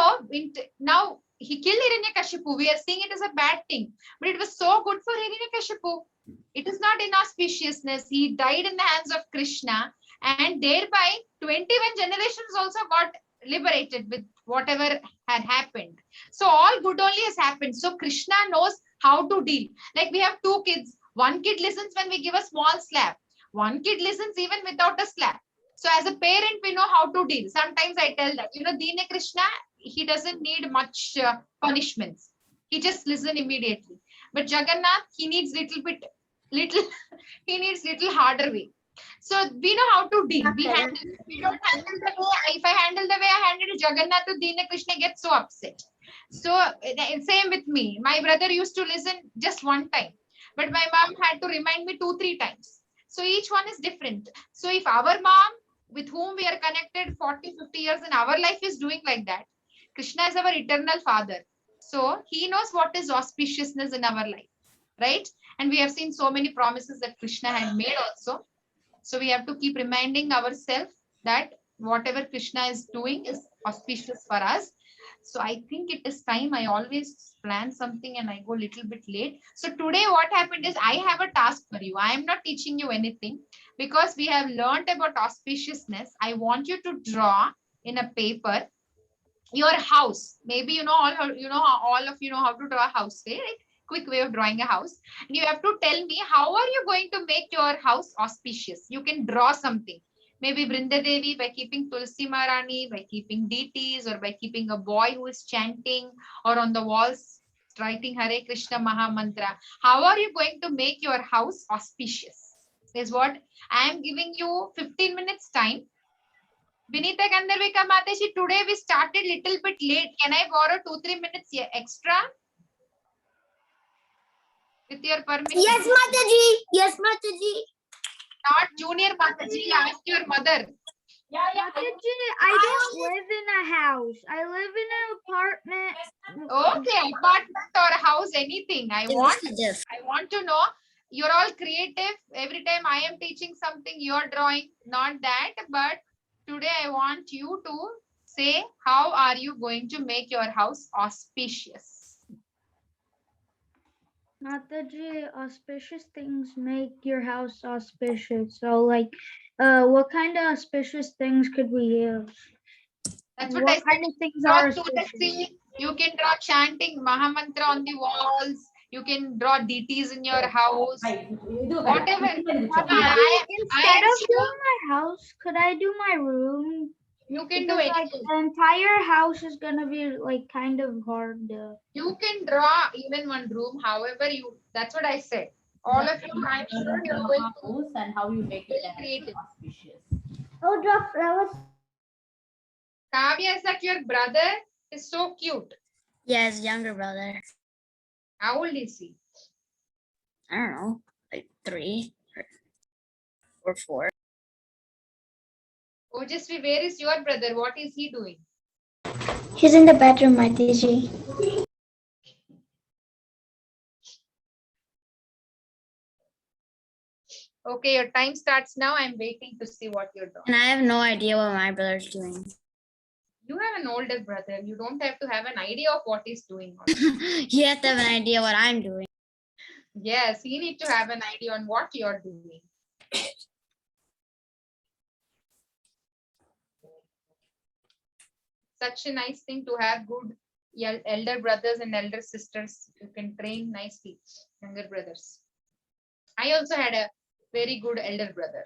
now he killed Hiranyakashipu. We are seeing it as a bad thing, but it was so good for Hiranyakashipu. It is not inauspiciousness. He died in the hands of Krishna, and thereby 21 generations also got liberated with whatever had happened. So all good only has happened. So Krishna knows how to deal. Like we have two kids. One kid listens when we give a small slap. One kid listens even without a slap. So as a parent, we know how to deal. Sometimes I tell that, Dine Krishna, he doesn't need much punishments. He just listen immediately. But Jagannath, he needs he needs little harder way. So we know how to deal. We don't handle the way, if I handle the way I handled Jagannath, to Dina Krishna gets so upset. So same with me. My brother used to listen just one time, but my mom had to remind me 2-3 times. So each one is different. So if our mom, with whom we are connected 40-50 years in our life, is doing like that, Krishna is our eternal father. So he knows what is auspiciousness in our life, right? And we have seen so many promises that Krishna had made also. So we have to keep reminding ourselves that whatever Krishna is doing is auspicious for us. So I think it is time. I always plan something and I go a little bit late. So today what happened is I have a task for you. I am not teaching you anything because we have learned about auspiciousness. I want you to draw in a paper your house. Maybe all of you know how to draw a house, right? Quick way of drawing a house. And you have to tell me how are you going to make your house auspicious. You can draw something. Maybe Brinda Devi by keeping Tulsi Maharani, by keeping deities, or by keeping a boy who is chanting, or on the walls writing Hare Krishna Maha Mantra. How are you going to make your house auspicious? Is what I am giving you 15 minutes time. Vinita Gandharvika Mataji, today we started little bit late. Can I borrow 2-3 minutes extra? With your permission. Yes, Mataji. Yes, Mataji. Not junior Mataji, ask your mother. Mataji, I don't live in a house. I live in an apartment. Okay, apartment or house, anything. I want to know. You're all creative. Every time I am teaching something, you're drawing. Not that, but today I want you to say, how are you going to make your house auspicious? Mataji, auspicious things make your house auspicious. So, like, what kind of auspicious things could we use? That's And what I what said. kind of things Draw are to the auspicious? sea. You can draw chanting Mahamantra on the walls. You can draw deities in your house. Whatever. Mataji, instead am of sure doing my house, could I do my room? you can do Because, like, anything. the entire house is gonna be like kind of hard. You can draw even one room, however you. That's what I said. All of you, I'm sure you're going to and how you make it creative. auspicious. Oh, draw flowers. Kavya is that your brother is so cute. Yes, younger brother. How old is he? I don't know, like 3 or 4. Ojasvi, where is your brother? What is he doing? He's in the bedroom, Mataji. Okay, your time starts now. I'm waiting to see what you're doing. And I have no idea what my brother's doing. You have an older brother. You don't have to have an idea of what he's doing. You have to have an idea what I'm doing. Yes, you need to have an idea on what you're doing. Such a nice thing to have good elder brothers and elder sisters. You can train nicely younger brothers. I also had a very good elder brother.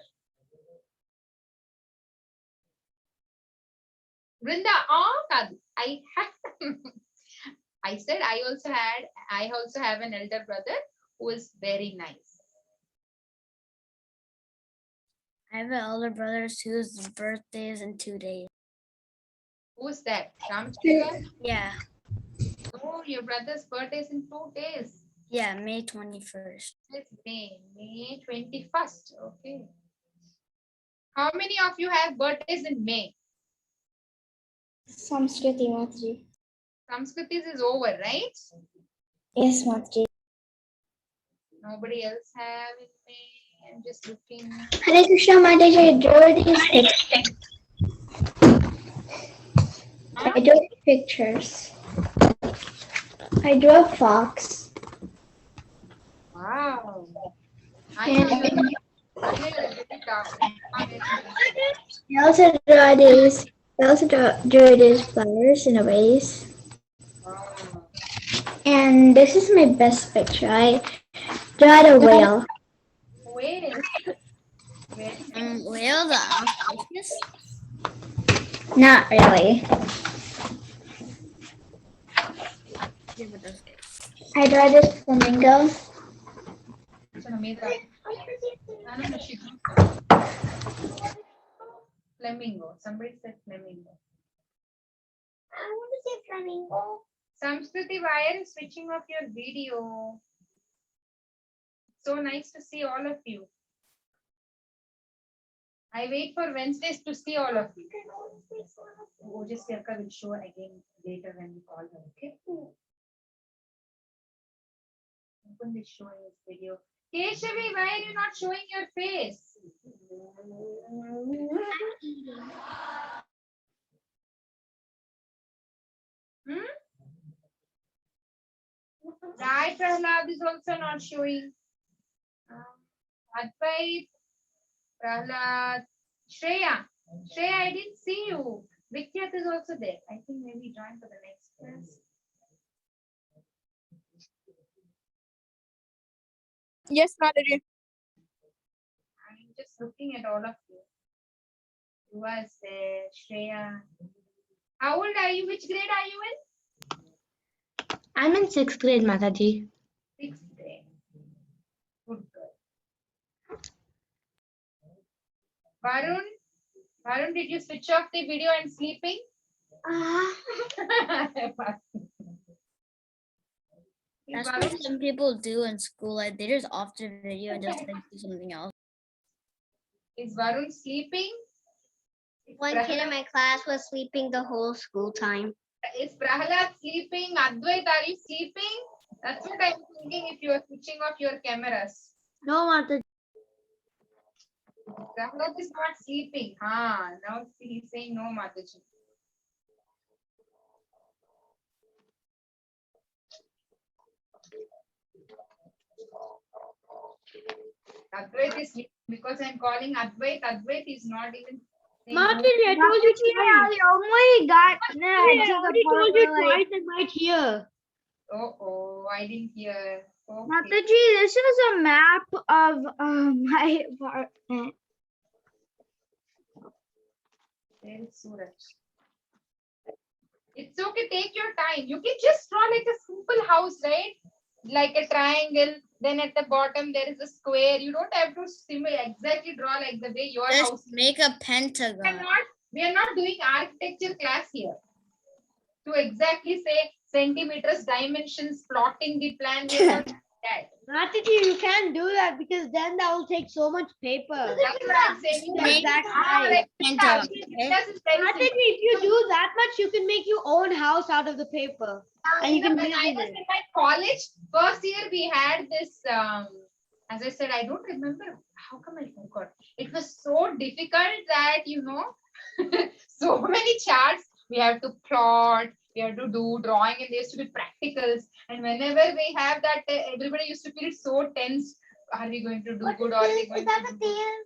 Brinda, I said I also have an elder brother who is very nice. I have an older brother whose birthday is in 2 days. Who's that? Yeah. Oh, your brother's birthday is in 2 days. Yeah, May 21st. It's May 21st. Okay. How many of you have birthdays in May? Samskriti Mataji. Samskritis is over, right? Yes, Mataji. Nobody else have in May. I'm just looking. Hare Krishna, Mataji, I drew these pictures. I drew pictures. I drew a fox. Wow. And I also drew these flowers in a vase. And this is my best picture. I drew a whale. Whale. Whale, the auspicious? Not really. I drew this flamingo. Flamingo. Somebody said flamingo. I want to say flamingo. Samskriti, why are you switching off your video? So nice to see all of you. I wait for Wednesdays to see all of you. Ojas Yarka will show again later when we call her, okay? Open this showing this video. Keshavi, why are you not showing your face? Rai Prahlad is also not showing. Advait, Prahlad, Shreya. Shreya, I didn't see you. Vikyat is also there. I think maybe join for the next class. Yes, Mataji. I'm just looking at all of you. You are there, Shreya. How old are you? Which grade are you in? I'm in 6th grade, Mataji. 6th grade. Good girl. Varun, Varun, did you switch off the video and sleeping? That's what some people do in school. Like they just off the video and just like do something else. Is Varun sleeping? One kid in my class was sleeping the whole school time. Is Prahalad sleeping? Advait, are you sleeping? That's what I'm thinking if you are switching off your cameras. No, Mataji. Prahalad is not sleeping. Now he's saying no, Mataji. Advait is sleeping because I'm calling Advait. Advait is not even saying Mataji, I told you twice. Oh my God. No, I already told you twice and right here. Oh, I didn't hear. Okay. Mataji, this is a map of my apartment. There is Suraj. It's okay, take your time. You can just draw like a simple house, right? Like a triangle. Then at the bottom there is a square. You don't have to exactly draw like the way your Just house. make a pentagon. We are not doing architecture class here. To exactly say centimeters, dimensions, plotting the plan. We are not doing that. Mataji, you can't do that because then that will take so much paper. That's what I'm saying. Make exact a pentagon. Mataji, if you do that much, you can make your own house out of the paper. And you can When live I in was it. in my college, first year we had this, as I said, I don't remember. How come I forgot? It was so difficult that, so many charts. We have to plot, we have to do drawing, and there used to be practicals. And whenever we have that, everybody used to feel so tense. Are we going to do good or are we going to do good?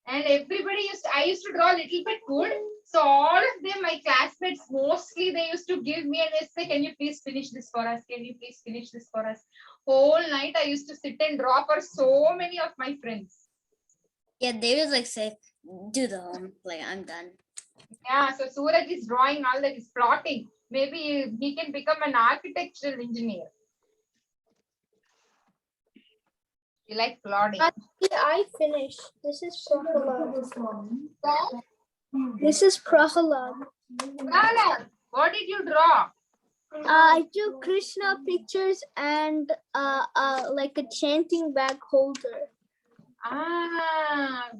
And everybody I used to draw a little bit good. So all of them, my classmates, mostly they used to give me and they say, can you please finish this for us? Can you please finish this for us? Whole night I used to sit and draw for so many of my friends. Yeah, they was like say, do the home. Like I'm done. Yeah, so Suraj is drawing all that, is plotting. Maybe he can become an architectural engineer. You like plotting. I finished. This is Prahalad. This is Prahalad. Prahalad, what did you draw? I took Krishna pictures and like a chanting bag holder.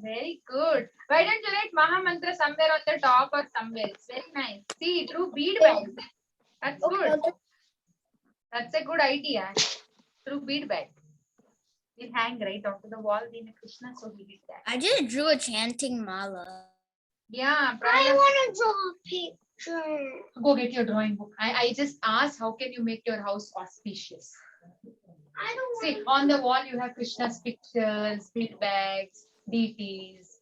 Very good. Why don't you write Maha Mantra somewhere on the top or somewhere? It's very nice. See, through bead bags. That's good. That's a good idea. Through bead bag. We'll hang right onto the wall in a Krishna, so he did that. I just drew a chanting mala. Yeah, I want to draw a picture. Go get your drawing book. I just asked, how can you make your house auspicious? I don't See, on the wall you have Krishna's pictures, bead bags, deities.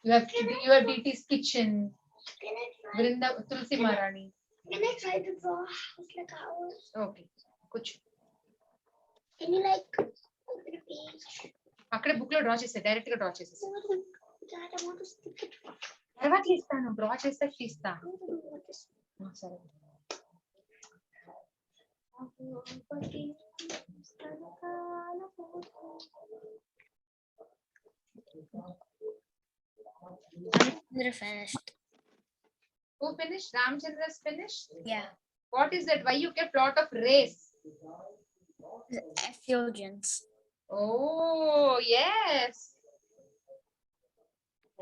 You have deity's kitchen. Vrinda, Tulsi Maharani. Can I try to draw a house like ours? Okay. Kuch. Can you like open a page? అక్కడే book లో draw చేస్తే direct గా draw చేసేసి Dad, I want to stick it. తర్వాత తీస్తాను draw చేస్తే తీస్తా సరే They're finished. Who finished? Ramchandra's finished? Yeah. What is that? Why you kept lot of rays? Effulgence. Oh, yes.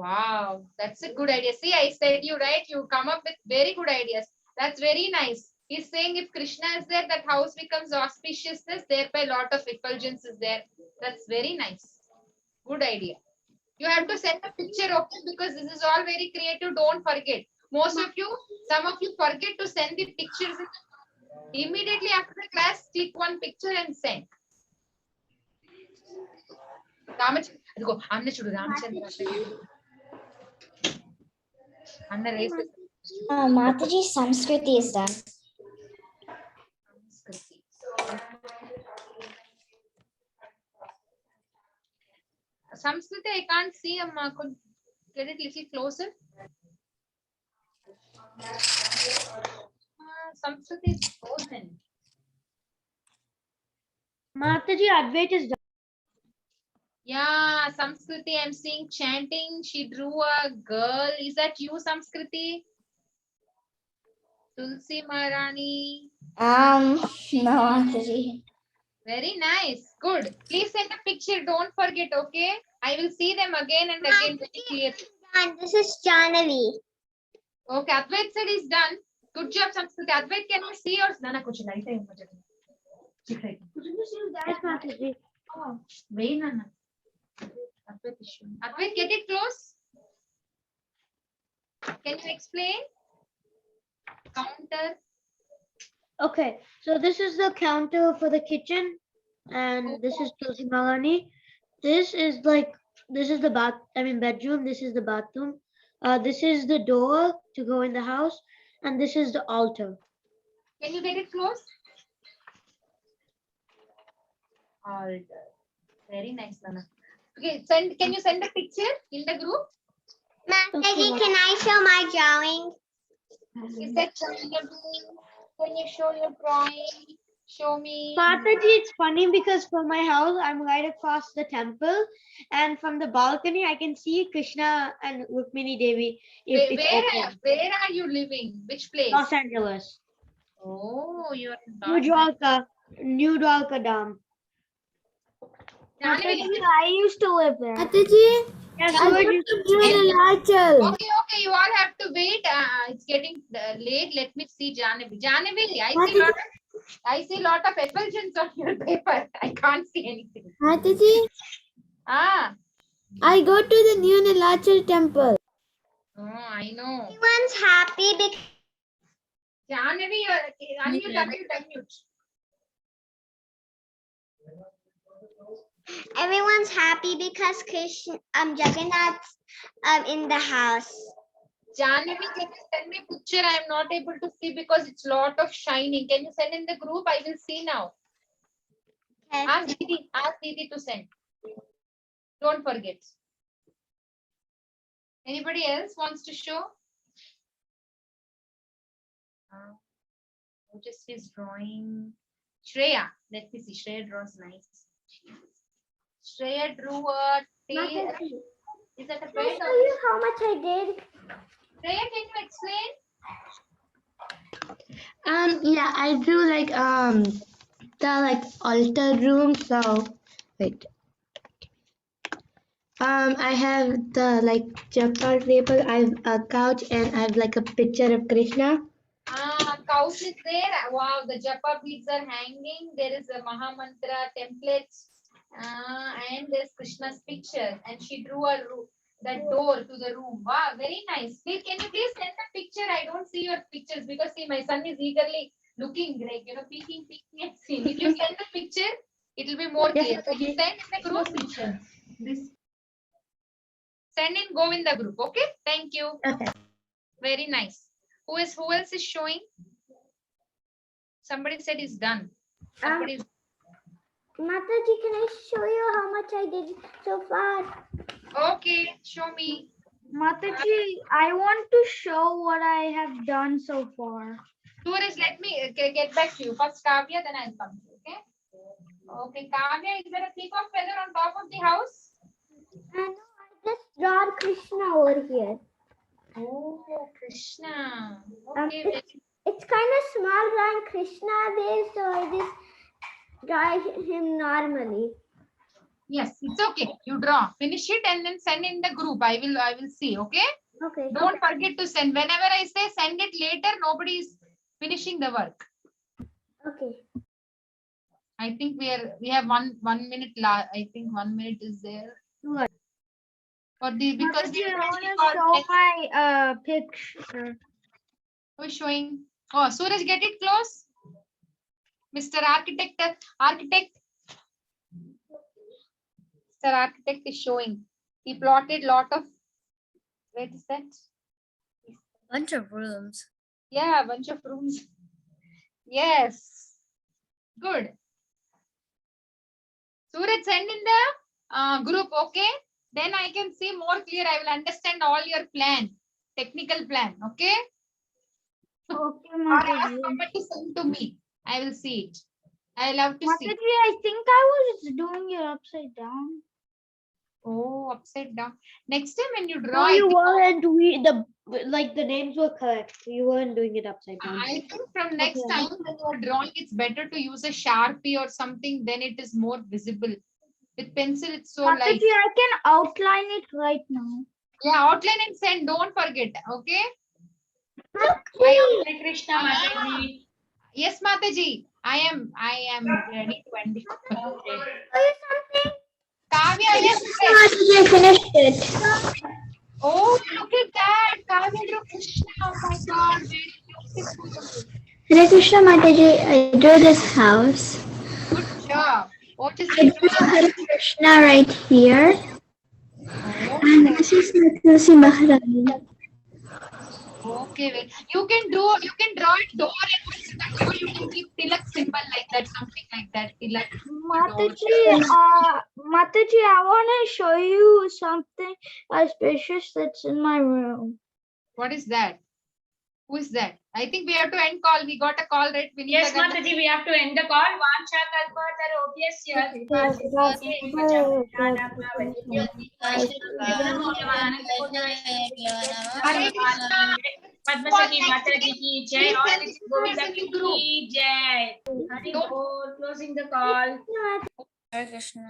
Wow, that's a good idea. See, I said you right. You come up with very good ideas. That's very nice. He's saying if Krishna is there, that house becomes auspiciousness. Thereby, lot of effulgence is there. That's very nice. Good idea. You have to send a picture, okay? Because this is all very creative. Don't forget. Some of you forget to send the pictures. Immediately after the class, click one picture and send. Go. Mataji, Samskriti is done. Samskriti, I can't see. Could get it little closer. Samskriti is frozen. Mataji, Advait is done. Yeah, Samskriti, I'm seeing chanting. She drew a girl. Is that you, Samskriti? Tulsi Maharani. No, Mataji. Very nice. Good. Please send a picture. Don't forget, okay? I will see them again and again very clearly. And this is Janavi. Okay, Advait said he's done. Good job, Samskriti. Advait, can I see yours? Nana, kuch light hai mujhe. Yes, Mataji. Oh, wait, Nana. Advait, get it close. Can you explain? Counter. Okay, so this is the counter for the kitchen, and this is Tulsi Malani. This is the bedroom. This is the bathroom. This is the door to go in the house, and this is the altar. Can you get it close? Altar. Very nice, Nana. Okay, can you send a picture in the group? Mataji, can I show my drawing? Is that can you show your drawing? Show me. Mataji, it's funny because from my house, I'm right across the temple, and from the balcony, I can see Krishna and Rukmini Devi. Where are you living? Which place? Los Angeles. Oh, you're in New Dwarka Dam. Janavi, I used to live there. Mataji, Yes, I got to do an Okay, you all have to wait. It's getting late. Let me see Janavi. Janavi, I see lot of effulgence on your paper. I can't see anything. Mataji, Ah, I go to the new Nilachal temple. oh, I know. Everyone's happy because Janavi, unmute. everyone's happy because Krishna Jagannath's in the house. Janavi, can you send me a picture? I am not able to see because it's lot of shining. Can you send in the group? I will see now. Okay. Ask Didi to send. Don't forget. Anybody else wants to show? Just his drawing. Shreya, let me see. Shreya draws nice. Shreya drew a tail. Is that a Can I bird? show you how much I did? Shreya, can you explain? Yeah, I drew the altar room. So wait. I have the chapel table. I have a couch and I have a picture of Krishna. Couch is there. Wow, the japa beads are hanging. There is a Mahamantra template. And there's Krishna's picture. And she drew that door to the room. Wow, very nice. Please, can you please send the picture? I don't see your pictures because see, my son is eagerly looking, peeking and seeing. If you send the picture, it will be more clear. So you send in the group picture. Send in, go in the group. Okay, thank you. Okay. Very nice. Who else is showing? Somebody said it's done. Somebody Mataji, can I show you how much I did so far? Okay, show me. Mataji, I want to show what I have done so far. Suraj, let me get back to you. First Kavya, then I'll come to you. Okay. Okay, Kavya, is there a peacock feather on top of the house? And I just drawn Krishna over here. Oh, Krishna. Okay. It's kind of small drawing Krishna there, so I just draw him normally. Yes, it's okay. You draw. Finish it and then send in the group. I will see. Okay. Okay. Don't forget to send. Whenever I say send it later, nobody is finishing the work. Okay. I think we have one minute. I think 1 minute is there. Because Mataji, I want to show my picture. Who's showing? Oh, Suraj, get it close. Mr. Architect. Mr. Architect is showing. He plotted lot of. Where is that? Bunch of rooms. Yeah, a bunch of rooms. Yes. Good. Suraj, send in the group, okay? Then I can see more clear. I will understand all your plan, technical plan, okay? Okay, Or ask Mataji. somebody to send to me. I will see it. I love to see. Mataji, I think I was doing it upside down. Oh, upside down. Next time when you No, draw, you weren't. The names were correct. You weren't doing it upside down. I think from next time when you are drawing, it's better to use a Sharpie or something. Then it is more visible. With pencil, it's so light. Mataji, I can outline it right now. Yeah, outline and send. Don't forget. Okay. Hare Krishna, Mataji. Yes, Mataji. I am ready to end it. Kavya, yes. Mataji, I finished it. Oh, look at that. Kavya drew Krishna. Oh my God. Very beautiful. Hare Krishna Mataji, I drew this house. Good job. What is I it? drew Hare Krishna right here. Oh, And this is Tulsi Maharani. okay. Well, you can draw a door, and beside the door you can keep tilak symbol like that, something like that. Tilak. Mataji, I want to show you something auspicious that's in my room. What is that? Who is that? I think we have to end call. We got a call, right? Yes, Mataji, we have to end the call. Vansha kalpa Padma Sakhi Mataji ki jai. All the Govinda ki jai. Hari Bol. Closing the call. Hare Krishna.